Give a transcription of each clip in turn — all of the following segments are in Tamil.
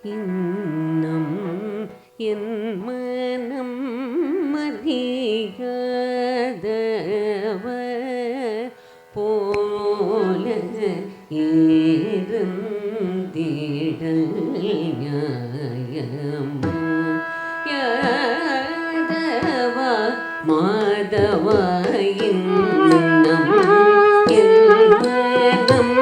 இன்னம் என் மனம் அறியாதவர் போல இருந்திடல் நியாயமா யாதவா மாதவா இன்னம் என் மனம்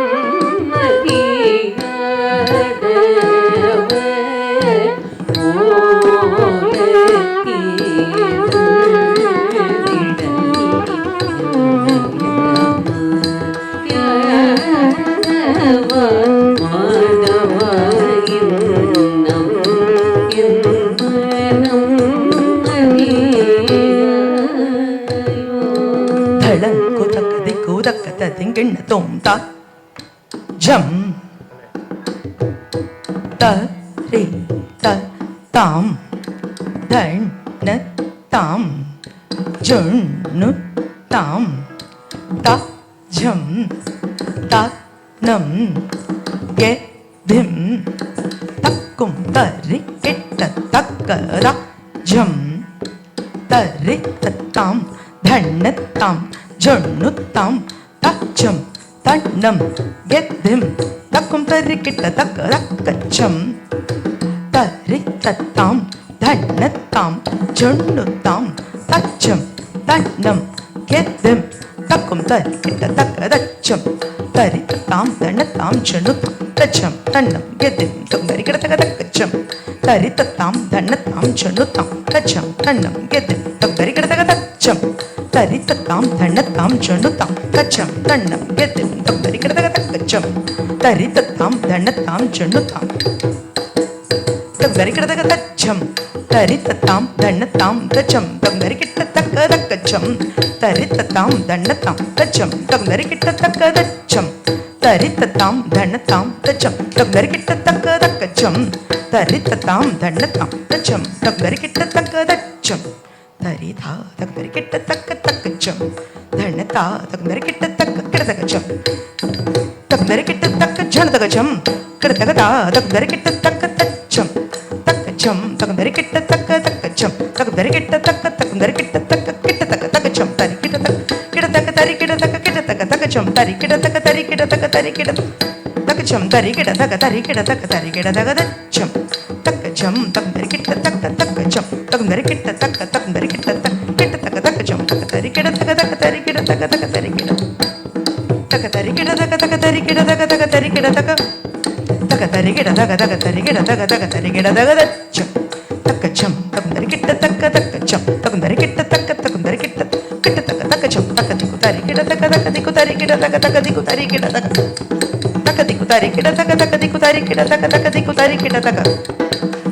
திங்கிண்ண தோம் தா ஜம் த ரே த தாம் தண் ந தாம் ஜுண்ணு தாம் த ஜம் த நம் கெ திம் தக்கும் தரி கெட்ட தக்கர ஜம் தரி தத்தாம் தண்ணத்தாம் ஜுண்ணுத்தாம் தச்சம் தன்னம் கெத்திம் தக்கும் தரி கிட்ட தக்க தக்கச்சம் தரி தத்தாம் தன்னத்தாம் ஜொண்ணுத்தாம் தச்சம் தன்னம் கெத்திம் தக்கும் தரி கிட்ட தக்க தச்சம் தரி தத்தாம் தன்னத்தாம் ஜொண்ணுத்தாம் தச்சம் தன்னம் கெத்திம் தக்கும் தரி கிட்ட தக்க தக்கச்சம் தரி தத்தாம் தன்னத்தாம் ஜொண்ணுத்தாம் தச்சம் தன்னம் கெத்திம் தக்கும் தரி கிட்ட தக்க தச்சம் தரி தத்தாம் தன்னத்தாம் ஜொண்ணுத்தாம் தச்சம் தன்னம் கெத்திம் தக்கும் தரி கிட்ட தக்க தக்கச்சம் தரி தத்தாம் தன்னத்தாம் ஜொண்ணுத்தாம் தக்கும் தரி கிட்ட தக்க தச்சம் தரி தத்தாம் தன்னத்தாம் தச்சம் தக்கும் தரி கிட்ட தக்க தக்கச்சம் தரி தத்தாம் தன்னத்தாம் தச்சம் தக்கும் தரி கிட்ட தக்க தச்சம் தரி தத்தாம் தன்னத்தாம் தச்சம் தக்கும் தரி கிட்ட தக்க தக்கச்சம் தரி தத்தாம் தன்னத்தாம் தச்சம் தக்கும் தரி கிட்ட தக்க தச்சம் தரி தா தக்கும் தரி கிட்ட தக்க தக்கச்சம் தன்னத்தா தக்கும் தரி கிட்ட தக்க கிட்ட தக்கச்சம் தக்கும் தரி கிட்ட தக்க ஜன தக்கச்சம் கிட்ட தக்கதா தக்கும் தரி கிட்ட தக்க தச்சம் தக்கச்சம் தக்கும் தரி கிட்ட தக்க தக்கச்சம் தக்கும் தரி கிட்ட தக்க தக்கும் தரி கிட்ட தக்க கிட்ட தக்க தக்கச்சம் தரி கிட்ட தக்க கிட்ட தக்க தரி கிட்ட தக்க கிட்ட தக்க தக்கச்சம் தரி கிட்ட தக்க தரி கிட்ட தக்க தரி கிட்ட தக்கச்சம் தரி கிட்ட தக்க தரி கிட்ட தக்க தரி கிட்ட தக்க தச்சம் தக்கச்சம் தக்கும் தரி கிட்ட தக்க தக்கச்சம் தக்கும் தரி கிட்ட தக்க தக்கும் தரி கிட்ட தக்க கிட்ட தக்க தக்கச்சம் தக்க தரி கிட்ட தக்க தக்க தரி கிட்ட தக்க தக்க தரி கிட்ட தக்க தரி கிட்ட தக்க தக்க தரி கிட்ட தக்க தக்க தரி கிட்ட தக்க தக்க தரி கிட்ட தக்க தக்க தரி கிட்ட தக்க தக்க தரி கிட்ட தக்க தச்சம் தக்கச்சம் தக்கும் தரி கிட்ட தக்க தக்கச்சம் தக்கும் தரி கிட்ட தக்க தக்கும் தரி கிட்ட கிட்ட தக்க தக்கச்சம் தக்க திக்கு தரி கிட்ட தக்க தக்க திக்கு தரி கிட்ட தக்க தக்க திக்கு தரி கிட்ட தக்க தக்க திக்கு தரி கிட்ட தக்க தக்க திக்கு தரி கிட்ட தக்க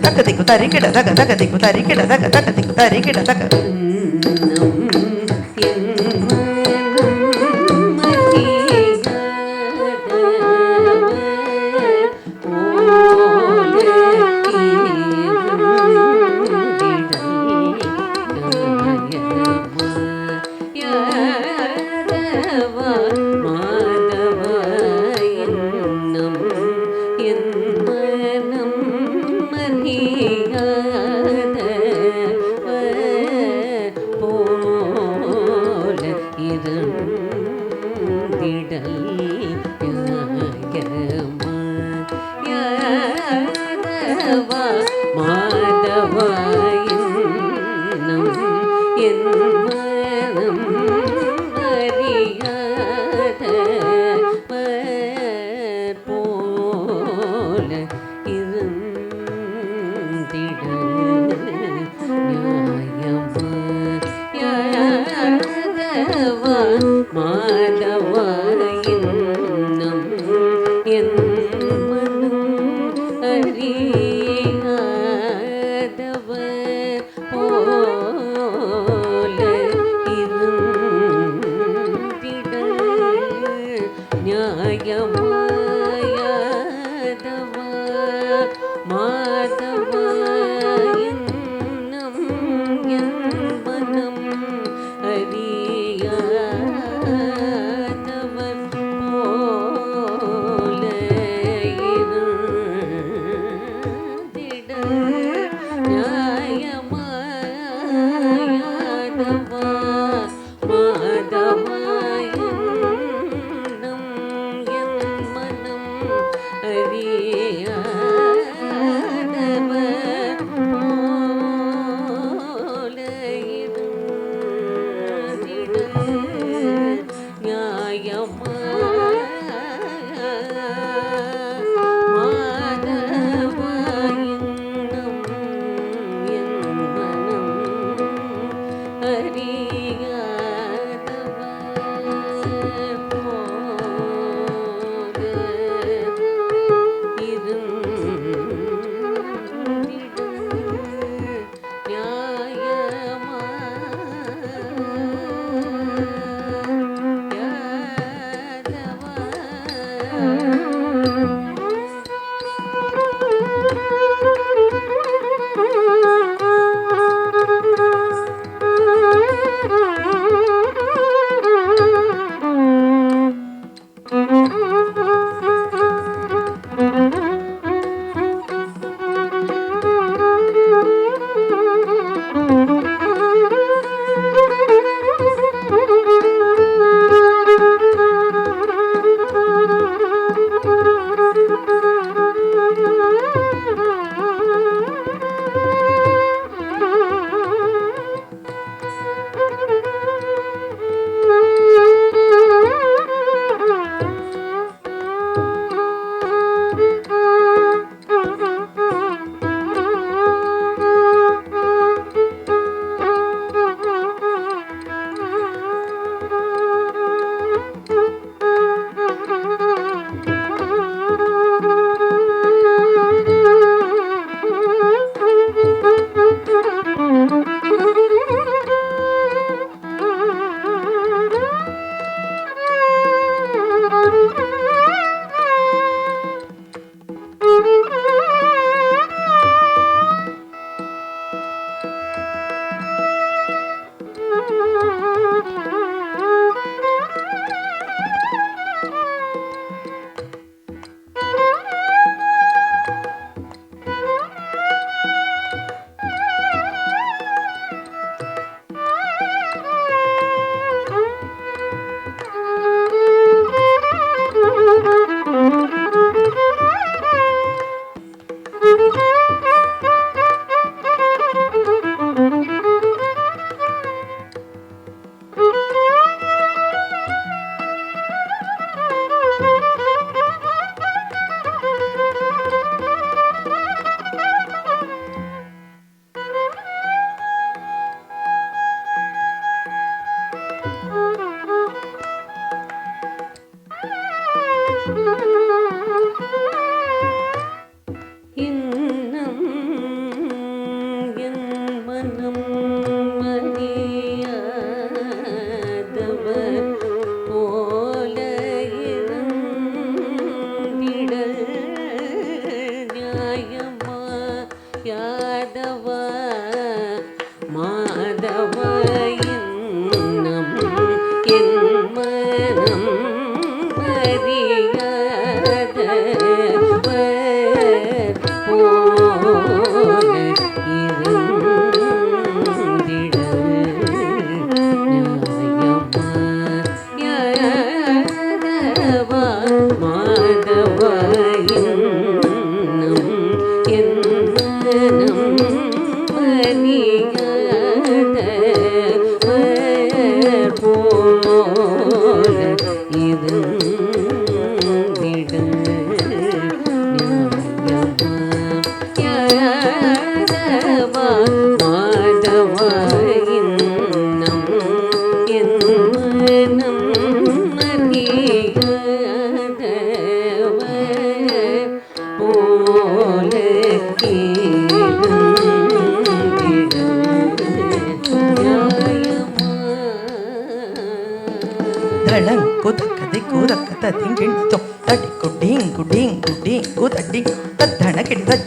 தக்க திக்கு தரி கிட்ட தக்க தக்க திக்கு தரி கிட்ட தக்க தக்க திக்கு தரி கிட்ட தக்க தக்க திக்கு தரி கிட்ட தக்க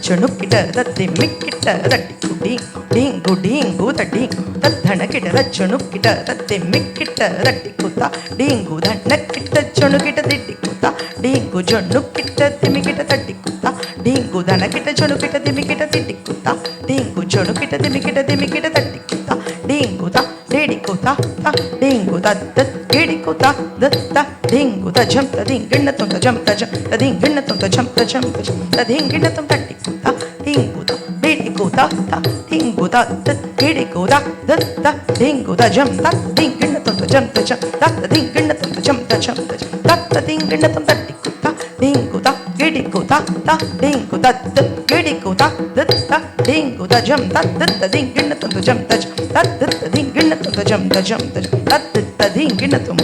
ಚಣುಕಿಟ ತತ್ತಿಮ್ಮಿಕ್ಕಿಟ ತಟ್ಟಿ ಡಿಂಗು ಡಿಂಗು ತಟ್ಟಿ ತದ್ದಣಕಿಟ ಚಣುಕಿಟ ತತ್ತಿಮ್ಮಿಕ್ಕಿಟ ತಟ್ಟಿ ಕೂತ ಡಿಂಗು ದಣ್ಣಕ್ಕಿಟ್ಟ ಚಣುಕಿಟ ತಿಟ್ಟಿ ಕೂತ ಡಿಂಗು ಜೊಣ್ಣುಕ್ಕಿಟ್ಟ ತಿಮಿಕಿಟ ತಟ್ಟಿ ಕೂತ ಡಿಂಗು ದಣಕಿಟ ಚಣುಕಿಟ ತಿಮಿಕಿಟ ತಿಟ್ಟಿ ಕೂತ ಡಿಂಗು ಜೊಣುಕಿಟ ತಿಮಿಕಿಟ ತಿಮಿಕಿಟ ತಟ್ಟಿ ಕೂತ ಡಿಂಗು ತ ಡಿಡಿ ಕೂತ ತ ಡಿಂಗು ತತ್ತ ಗಿಡಿ ಕೂತ ದತ್ತ ಡಿಂಗು ತ ಜಂ ತ ದಿಂಗಿಣ್ಣ ತುಂತ ಜಂ ತ ಜಂ ತ ದಿಂಗಿಣ್ಣ ತುಂತ ಜಂ ತ ಜಂ ತ ಜಂ ತ ದಿಂಗಿಣ್ಣ ತುಂತ ತಟ್ಟಿ ಕೂತ ಡಿಂಗು ತ ಡಿಡಿ ಕೂತ ತ ಡಿಂಗು ತ ತ ಗಿಡಿ ಕೂತ ದತ್ತ ಡಿಂಗು ತ ಜಂ ತ ದಿಂಗಿಣ್ಣ ತುಂತ ಜಂ ತ ಜಂ ತ ದಿಂಗಿಣ್ಣ ತುಂತ ಜಂ ತ ಜಂ ತ ಜಂ ತ ದಿಂಗಿಣ್ಣ ತುಂತ ತಟ್ಟಿ ಕೂತ ಡಿಂಗು ತ ಗಿಡಿ ಕೂತ ತ ಡಿಂಗು ತ ತ ಗಿಡಿ ಕೂತ ದತ್ತ ಡಿಂಗು ತ ಜಂ ತ ದತ್ತ ದಿಂಗಿಣ್ಣ ತುಂತ ಜಂ ತ ಜಂ ತ ದತ್ತ ದಿಂಗಿಣ್ಣ ತುಂತ ಜಂ ತ ಜಂ ತ ಜಂ ದತ್ತ ದಿಂಗಿಣ್ಣ ತುಂತ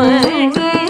மணி